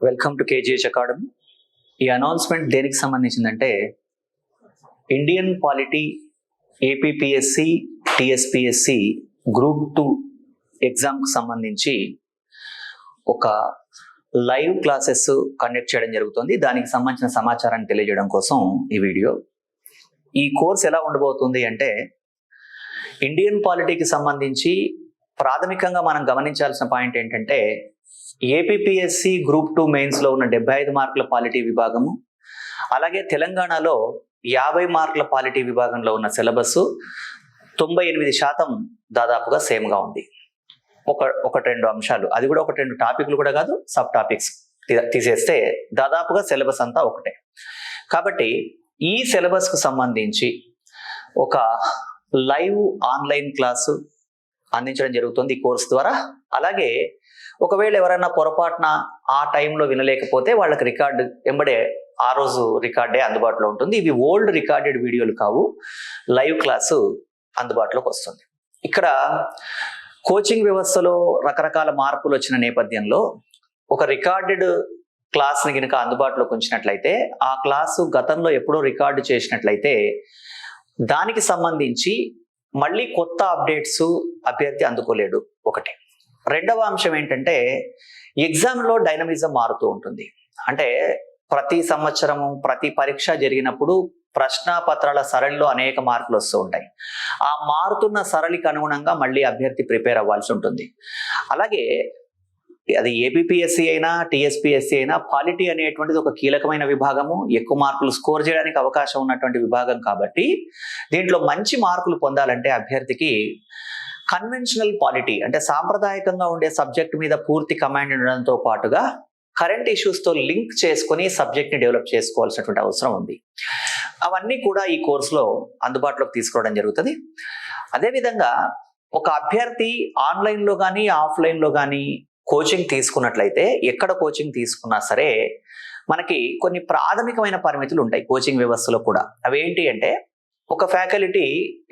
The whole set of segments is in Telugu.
Welcome to KGH academy. ఈ అనౌన్స్మెంట్ దేనికి సంబంధించిందంటే Indian polity APPSC TSPSC group 2 ఎగ్జామ్కి సంబంధించి ఒక లైవ్ క్లాసెస్ కండక్ట్ చేయడం జరుగుతుంది. దానికి సంబంధించిన సమాచారాన్ని తెలియజేయడం కోసం ఈ వీడియో. ఈ కోర్స్ ఎలా ఉండబోతుంది అంటే ఇండియన్ పాలిటీకి సంబంధించి ప్రాథమికంగా మనం గమనించాల్సిన పాయింట్ ఏంటంటే ఏపీపీఎస్సి గ్రూప్ 2 మెయిన్స్లో ఉన్న 75 మార్కుల పాలిటీ విభాగము, అలాగే తెలంగాణలో 50 మార్కుల పాలిటీ విభాగంలో ఉన్న సిలబస్ 98% దాదాపుగా సేమ్గా ఉంది. ఒకటి రెండు అంశాలు, అది కూడా ఒకటి రెండు టాపిక్లు కూడా కాదు, సబ్ టాపిక్స్ తీసేస్తే దాదాపుగా సిలబస్ అంతా ఒకటే. కాబట్టి ఈ సిలబస్కు సంబంధించి ఒక లైవ్ ఆన్లైన్ క్లాసు అందించడం జరుగుతుంది ఈ కోర్స్ ద్వారా. అలాగే ఒకవేళ ఎవరైనా పొరపాటున ఆ టైంలో వినలేకపోతే వాళ్ళకి రికార్డు ఎంబడే ఆ రోజు రికార్డే అందుబాటులో ఉంటుంది. ఇవి ఓల్డ్ రికార్డెడ్ వీడియోలు కావు, లైవ్ క్లాసు అందుబాటులోకి వస్తుంది. ఇక్కడ కోచింగ్ వ్యవస్థలో రకరకాల మార్పులు వచ్చిన నేపథ్యంలో ఒక రికార్డెడ్ క్లాస్ని కనుక అందుబాటులోకి ఉంచినట్లయితే ఆ క్లాసు గతంలో ఎప్పుడో రికార్డు చేసినట్లయితే దానికి సంబంధించి మళ్ళీ కొత్త అప్డేట్స్ అభ్యర్థి అందుకోలేడు. ఒకటి. రెండవ అంశం ఏంటంటే ఎగ్జామ్లో డైనమిజం మారుతూ ఉంటుంది. అంటే ప్రతి సంవత్సరము ప్రతి పరీక్ష జరిగినప్పుడు ప్రశ్నాపత్రాల సరళిలో అనేక మార్పులు వస్తూ ఉంటాయి. ఆ మారుతున్న సరళికి అనుగుణంగా మళ్ళీ అభ్యర్థి ప్రిపేర్ అవ్వాల్సి ఉంటుంది. అలాగే అది ఏపీపీఎస్సి అయినా టిఎస్పిఎస్సి అయినా పాలిటీ అనేటువంటిది ఒక కీలకమైన విభాగము, ఎక్కువ మార్కులు స్కోర్ చేయడానికి అవకాశం ఉన్నటువంటి విభాగం. కాబట్టి దీంట్లో మంచి మార్కులు పొందాలంటే అభ్యర్థికి కన్వెన్షనల్ పాలిటీ అంటే సాంప్రదాయకంగా ఉండే సబ్జెక్ట్ మీద పూర్తి కమాండ్ ఉండడంతో పాటుగా కరెంట్ ఇష్యూస్తో లింక్ చేసుకుని సబ్జెక్ట్ని డెవలప్ చేసుకోవాల్సినటువంటి అవసరం ఉంది. అవన్నీ కూడా ఈ కోర్సులో అందుబాటులోకి తీసుకోవడం జరుగుతుంది. అదేవిధంగా ఒక అభ్యర్థి ఆన్లైన్లో కానీ ఆఫ్లైన్లో కానీ కోచింగ్ తీసుకున్నట్లయితే, ఎక్కడ కోచింగ్ తీసుకున్నా సరే మనకి కొన్ని ప్రాథమికమైన పరిమితులు ఉంటాయి కోచింగ్ వ్యవస్థలో కూడా. అవేంటి అంటే ఒక ఫ్యాకల్టీ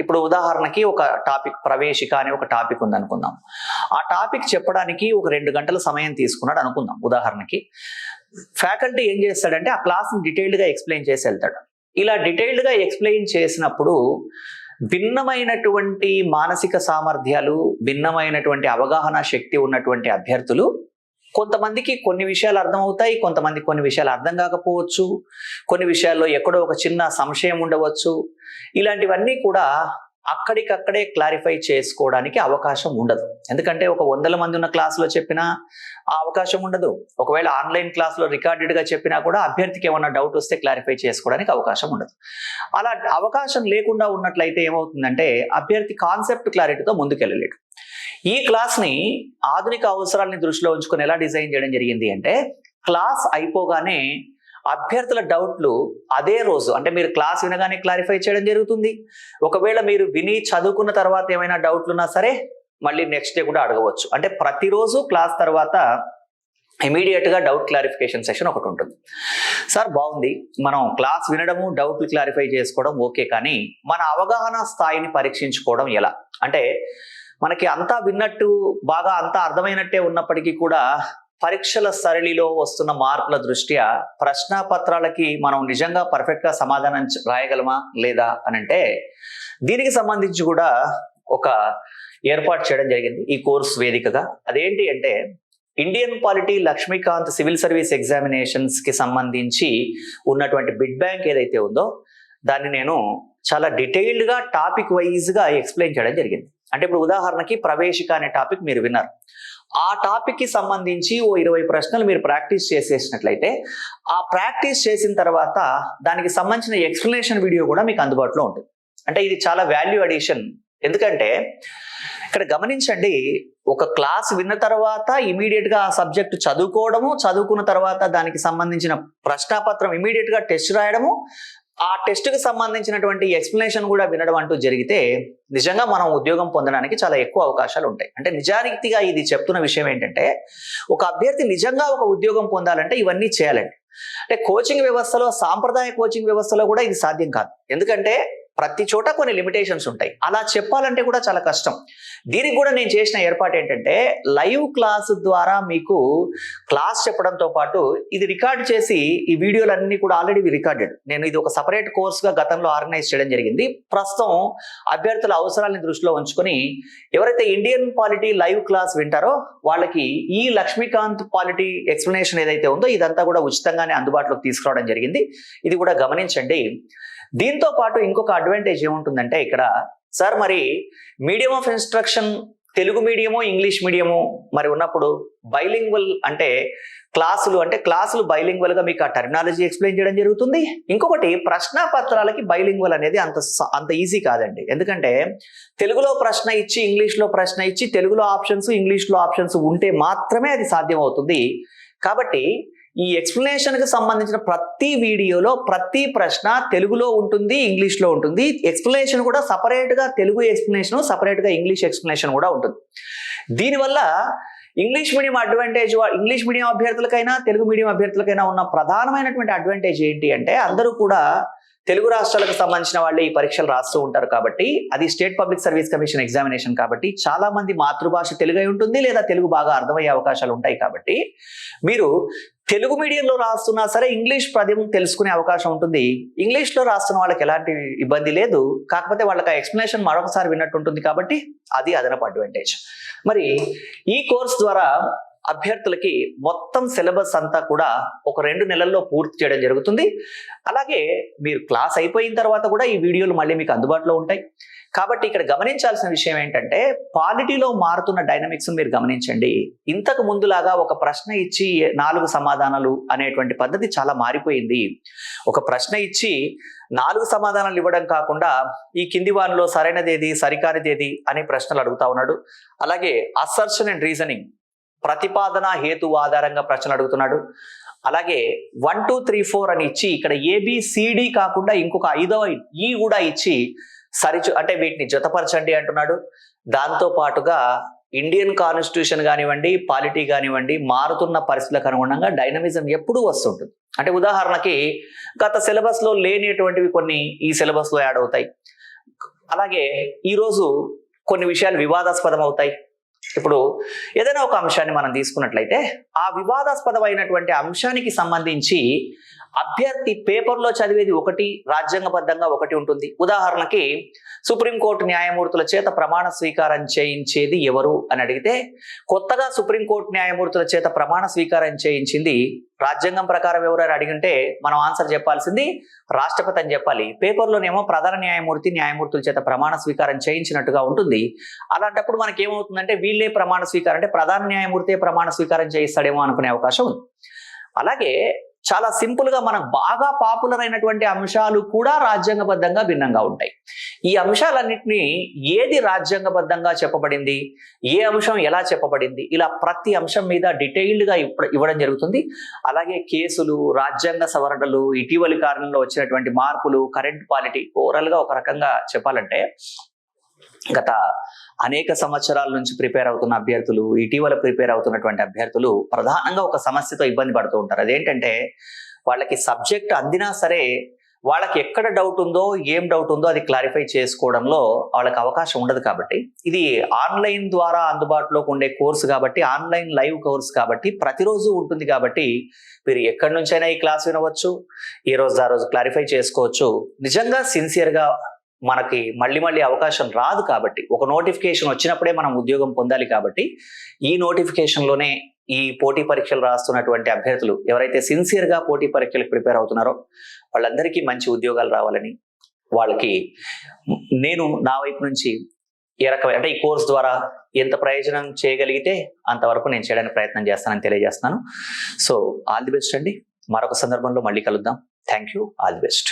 ఇప్పుడు ఉదాహరణకి ఒక టాపిక్ ప్రవేశిక అనే ఒక టాపిక్ ఉంది అనుకుందాం. ఆ టాపిక్ చెప్పడానికి ఒక 2 గంటల సమయం తీసుకున్నాడు అనుకుందాం ఉదాహరణకి. ఫ్యాకల్టీ ఏం చేస్తాడంటే ఆ క్లాస్ని డీటెయిల్డ్గా ఎక్స్ప్లెయిన్ చేసి వెళ్తాడు. ఇలా డీటెయిల్డ్గా ఎక్స్ప్లెయిన్ చేసినప్పుడు భిన్నమైనటువంటి మానసిక సామర్థ్యాలు, భిన్నమైనటువంటి అవగాహన శక్తి ఉన్నటువంటి అభ్యర్థులు కొంతమందికి కొన్ని విషయాలు అర్థమవుతాయి, కొంతమందికి కొన్ని విషయాలు అర్థం కాకపోవచ్చు, కొన్ని విషయాల్లో ఎక్కడో ఒక చిన్న సంశయం ఉండవచ్చు. ఇలాంటివన్నీ కూడా అక్కడికక్కడే క్లారిఫై చేసుకోవడానికి అవకాశం ఉండదు. ఎందుకంటే ఒక 100 మంది ఉన్న క్లాసులో చెప్పినా ఆ అవకాశం ఉండదు. ఒకవేళ ఆన్లైన్ క్లాస్లో రికార్డెడ్గా చెప్పినా కూడా అభ్యర్థికి ఏమన్నా డౌట్ వస్తే క్లారిఫై చేసుకోవడానికి అవకాశం ఉండదు. అలా అవకాశం లేకుండా ఉన్నట్లయితే ఏమవుతుందంటే అభ్యర్థి కాన్సెప్ట్ క్లారిటీతో ముందుకెళ్ళలేడు. ఈ క్లాస్ని ఆధునిక అవసరాలని దృష్టిలో ఉంచుకొని ఎలా డిజైన్ చేయడం జరిగింది అంటే క్లాస్ అయిపోగానే అభ్యర్థుల డౌట్లు అదే రోజు అంటే మీరు క్లాస్ వినగానే క్లారిఫై చేయడం జరుగుతుంది. ఒకవేళ మీరు విని చదువుకున్న తర్వాత ఏమైనా డౌట్లు ఉన్నా సరే మళ్ళీ నెక్స్ట్ డే కూడా అడగవచ్చు. అంటే ప్రతిరోజు క్లాస్ తర్వాత ఇమీడియట్గా డౌట్ క్లారిఫికేషన్ సెషన్ ఒకటి ఉంటుంది. సార్ బాగుంది, మనం క్లాస్ వినడము డౌట్లు క్లారిఫై చేసుకోవడం ఓకే, కానీ మన అవగాహన స్థాయిని పరీక్షించుకోవడం ఎలా అంటే మనకి అంతా విన్నట్టు బాగా అంతా అర్థమైనట్టే ఉన్నప్పటికీ కూడా పరీక్షల సరళిలో వస్తున్న మార్పుల దృష్ట్యా ప్రశ్నాపత్రాలకి మనం నిజంగా పర్ఫెక్ట్గా సమాధానం రాయగలమా లేదా అని అంటే దీనికి సంబంధించి కూడా ఒక ఏర్పాటు చేయడం జరిగింది ఈ కోర్స్ వేదికగా. అదేంటి అంటే Indian polity Laxmikanth civil service ఎగ్జామినేషన్స్కి సంబంధించి ఉన్నటువంటి బిడ్ బ్యాంక్ ఏదైతే ఉందో దాన్ని నేను చాలా డీటెయిల్డ్గా టాపిక్ వైజ్గా ఎక్స్ప్లెయిన్ చేయడం జరిగింది. అంటే ఇప్పుడు ఉదాహరణకి ప్రవేశిక అనే టాపిక్ మీరు విన్నారు. ఆ టాపిక్కి సంబంధించి ఓ 20 ప్రశ్నలు మీరు ప్రాక్టీస్ చేసేసినట్లయితే ఆ ప్రాక్టీస్ చేసిన తర్వాత దానికి సంబంధించిన ఎక్స్ప్లెనేషన్ వీడియో కూడా మీకు అందుబాటులో ఉంటుంది. అంటే ఇది చాలా వాల్యూ అడిషన్. ఎందుకంటే ఇక్కడ గమనించండి, ఒక క్లాస్ విన్న తర్వాత ఇమీడియట్గా ఆ సబ్జెక్టు చదువుకోవడము, చదువుకున్న తర్వాత దానికి సంబంధించిన ప్రశ్నాపత్రం ఇమీడియట్గా టెస్ట్ రాయడము, ఆ టెస్ట్కి సంబంధించినటువంటి ఎక్స్ప్లెనేషన్ కూడా వినడం అంటూ జరిగితే నిజంగా మనం ఉద్యోగం పొందడానికి చాలా ఎక్కువ అవకాశాలు ఉంటాయి. అంటే నిజానికిగా ఇది చెప్తున్న విషయం ఏంటంటే ఒక అభ్యర్థి నిజంగా ఒక ఉద్యోగం పొందాలంటే ఇవన్నీ చేయాలండి. అంటే కోచింగ్ వ్యవస్థలో, సాంప్రదాయ కోచింగ్ వ్యవస్థలో కూడా ఇది సాధ్యం కాదు. ఎందుకంటే ప్రతి చోట కొన్ని లిమిటేషన్స్ ఉంటాయి. అలా చెప్పాలంటే కూడా చాలా కష్టం. దీనికి కూడా నేను చేసిన ఏర్పాటు ఏంటంటే లైవ్ క్లాస్ ద్వారా మీకు క్లాస్ చెప్పడంతో పాటు ఇది రికార్డ్ చేసి ఈ వీడియోలన్నీ కూడా ఆల్రెడీ రికార్డెడ్. నేను ఇది ఒక సపరేట్ కోర్సుగా గతంలో ఆర్గనైజ్ చేయడం జరిగింది. ప్రస్తుతం అభ్యర్థుల అవసరాలను దృష్టిలో ఉంచుకొని ఎవరైతే ఇండియన్ పాలిటీ లైవ్ క్లాస్ వింటారో వాళ్ళకి ఈ లక్ష్మీకాంత్ పాలిటీ ఎక్స్ప్లెనేషన్ ఏదైతే ఉందో ఇదంతా కూడా ఉచితంగానే అందుబాటులోకి తీసుకురావడం జరిగింది. ఇది కూడా గమనించండి. దీంతో పాటు ఇంకొక అడ్వాంటేజ్ ఏముంటుందంటే ఇక్కడ సార్ మరి medium of instruction Telugu medium English medium మరి ఉన్నప్పుడు బైలింగ్వల్ అంటే క్లాసులు బైలింగ్వల్ గా మీకు ఆ టెర్మినాలజీ ఎక్స్ప్లెయిన్ చేయడం జరుగుతుంది. ఇంకొకటి ప్రశ్నాపత్రాలకి బైలింగ్వల్ అనేది అంత ఈజీ కాదండి. ఎందుకంటే తెలుగులో ప్రశ్న ఇచ్చి ఇంగ్లీష్లో ప్రశ్న ఇచ్చి తెలుగులో ఆప్షన్స్ ఇంగ్లీష్లో ఆప్షన్స్ ఉంటే మాత్రమే అది సాధ్యం అవుతుంది. కాబట్టి ఈ ఎక్స్ప్లెనేషన్ కి సంబంధించిన ప్రతి వీడియోలో ప్రతి ప్రశ్న తెలుగులో ఉంటుంది, ఇంగ్లీష్లో ఉంటుంది. ఎక్స్ప్లెనేషన్ కూడా సపరేట్ గా తెలుగు ఎక్స్ప్లెనేషన్, సపరేట్ గా ఇంగ్లీష్ ఎక్స్ప్లెనేషన్ కూడా ఉంటుంది. దీనివల్ల ఇంగ్లీష్ మీడియం అభ్యర్థులకైనా తెలుగు మీడియం అభ్యర్థులకైనా ఉన్న ప్రధానమైనటువంటి అడ్వాంటేజ్ ఏంటి అంటే అందరూ కూడా తెలుగు రాష్ట్రాలకు సంబంధించిన వాళ్ళే ఈ పరీక్షలు రాస్తూ ఉంటారు. కాబట్టి అది state public service commission examination కాబట్టి చాలా మంది మాతృభాష తెలుగు అయి ఉంటుంది లేదా తెలుగు బాగా అర్థమయ్యే అవకాశాలు ఉంటాయి. కాబట్టి మీరు తెలుగు మీడియంలో రాస్తున్నా సరే ఇంగ్లీష్ పద్యం తెలుసుకునే అవకాశం ఉంటుంది. ఇంగ్లీష్లో రాస్తున్న వాళ్ళకి ఎలాంటి ఇబ్బంది లేదు. కాకపోతే వాళ్ళకి ఆ ఎక్స్ప్లెనేషన్ మరొకసారి విన్నట్టు ఉంటుంది. కాబట్టి అది అదనపు అడ్వాంటేజ్. మరి ఈ కోర్స్ ద్వారా అభ్యర్థులకి మొత్తం సిలబస్ అంతా కూడా ఒక 2 నెలల్లో పూర్తి చేయడం జరుగుతుంది. అలాగే మీరు క్లాస్ అయిపోయిన తర్వాత కూడా ఈ వీడియోలు మళ్ళీ మీకు అందుబాటులో ఉంటాయి. కాబట్టి ఇక్కడ గమనించాల్సిన విషయం ఏంటంటే పాలిటీలో మారుతున్న డైనమిక్స్ మీరు గమనించండి. ఇంతకు ముందులాగా ఒక ప్రశ్న ఇచ్చి 4 సమాధానాలు అనేటువంటి పద్ధతి చాలా మారిపోయింది. ఒక ప్రశ్న ఇచ్చి 4 సమాధానాలు ఇవ్వడం కాకుండా ఈ కింది వారిలో సరైనదేది సరికానిదేది అనే ప్రశ్నలు అడుగుతా ఉన్నాడు. అలాగే అసర్షన్ అండ్ రీజనింగ్ ప్రతిపాదన హేతు ఆధారంగా ప్రశ్నలు అడుగుతున్నాడు. అలాగే 1 2 3 4 అని ఇచ్చి ఇక్కడ ABCD కాకుండా ఇంకొక 5వ E కూడా ఇచ్చి అంటే వీటిని జతపరచండి అంటున్నాడు. దాంతో పాటుగా ఇండియన్ కాన్స్టిట్యూషన్ కానివ్వండి పాలిటీ కానివ్వండి మారుతున్న పరిస్థితులకు అనుగుణంగా డైనమిజం ఎప్పుడూ వస్తుంటుంది. అంటే ఉదాహరణకి గత సిలబస్ లో లేనిటువంటివి కొన్ని ఈ సిలబస్ లో యాడ్ అవుతాయి. అలాగే ఈరోజు కొన్ని విషయాలు వివాదాస్పదం అవుతాయి. ఇప్పుడు ఏదైనా ఒక అంశాన్ని మనం తీసుకున్నట్లయితే ఆ వివాదాస్పదమైనటువంటి అంశానికి సంబంధించి అభ్యర్థి పేపర్లో చదివేది ఒకటి, రాజ్యాంగబద్ధంగా ఒకటి ఉంటుంది. ఉదాహరణకి సుప్రీంకోర్టు న్యాయమూర్తుల చేత ప్రమాణ స్వీకారం చేయించేది ఎవరు అని అడిగితే కొత్తగా సుప్రీంకోర్టు న్యాయమూర్తుల చేత ప్రమాణ స్వీకారం చేయించింది రాజ్యాంగం ప్రకారం ఎవరు అని అడిగింటే మనం ఆన్సర్ చెప్పాల్సింది రాష్ట్రపతి అని చెప్పాలి. పేపర్లోనేమో ప్రధాన న్యాయమూర్తుల చేత ప్రమాణ స్వీకారం చేయించినట్టుగా ఉంటుంది. అలాంటప్పుడు మనకి ఏమవుతుందంటే వీళ్ళే ప్రమాణ స్వీకారం అంటే ప్రధాన న్యాయమూర్తే ప్రమాణ స్వీకారం చేయిస్తాడేమో అనుకునే అవకాశం ఉంది. అలాగే చాలా సింపుల్ గా మనకు బాగా పాపులర్ అయినటువంటి అంశాలు కూడా రాజ్యాంగబద్ధంగా భిన్నంగా ఉంటాయి. ఈ అంశాలన్నింటినీ ఏది రాజ్యాంగబద్ధంగా చెప్పబడింది, ఏ అంశం ఎలా చెప్పబడింది, ఇలా ప్రతి అంశం మీద డీటెయిల్డ్ గా ఇవ్వడం జరుగుతుంది. అలాగే కేసులు, రాజ్యాంగ సవరణలు, ఇటీవలి కాలంలో వచ్చినటువంటి మార్పులు, కరెంట్ పాలిటీ, ఓవరాల్ గా ఒక రకంగా చెప్పాలంటే గత అనేక సంవత్సరాల నుంచి ప్రిపేర్ అవుతున్న అభ్యర్థులు, ఇటీవల ప్రిపేర్ అవుతున్నటువంటి అభ్యర్థులు ప్రధానంగా ఒక సమస్యతో ఇబ్బంది పడుతూ ఉంటారు. అదేంటంటే వాళ్ళకి సబ్జెక్ట్ అందినా సరే వాళ్ళకి ఎక్కడ డౌట్ ఉందో ఏం డౌట్ ఉందో అది క్లారిఫై చేసుకోవడంలో వాళ్ళకి అవకాశం ఉండదు. కాబట్టి ఇది ఆన్లైన్ ద్వారా అందుబాటులోకి ఉండే కోర్సు కాబట్టి, ఆన్లైన్ లైవ్ కోర్సు కాబట్టి ప్రతిరోజు ఉంటుంది. కాబట్టి మీరు ఎక్కడి నుంచైనా ఈ క్లాస్ వినవచ్చు, ఈ రోజు ఆ రోజు క్లారిఫై చేసుకోవచ్చు. నిజంగా సిన్సియర్గా మనకి మళ్ళీ అవకాశం రాదు. కాబట్టి ఒక నోటిఫికేషన్ వచ్చినప్పుడే మనం ఉద్యోగం పొందాలి. కాబట్టి ఈ నోటిఫికేషన్లోనే ఈ పోటీ పరీక్షలు రాస్తున్నటువంటి అభ్యర్థులు ఎవరైతే సిన్సియర్గా పోటీ పరీక్షలకు ప్రిపేర్ అవుతున్నారో వాళ్ళందరికీ మంచి ఉద్యోగాలు రావాలని వాళ్ళకి నేను నా వైపు నుంచి ఏ రకమైన అంటే ఈ కోర్స్ ద్వారా ఎంత ప్రయోజనం చేయగలిగితే అంతవరకు నేను చేయడానికి ప్రయత్నం చేస్తానని తెలియజేస్తున్నాను. సో ఆల్ ది బెస్ట్ అండి. మరొక సందర్భంలో మళ్ళీ కలుద్దాం. Thank you. All the best.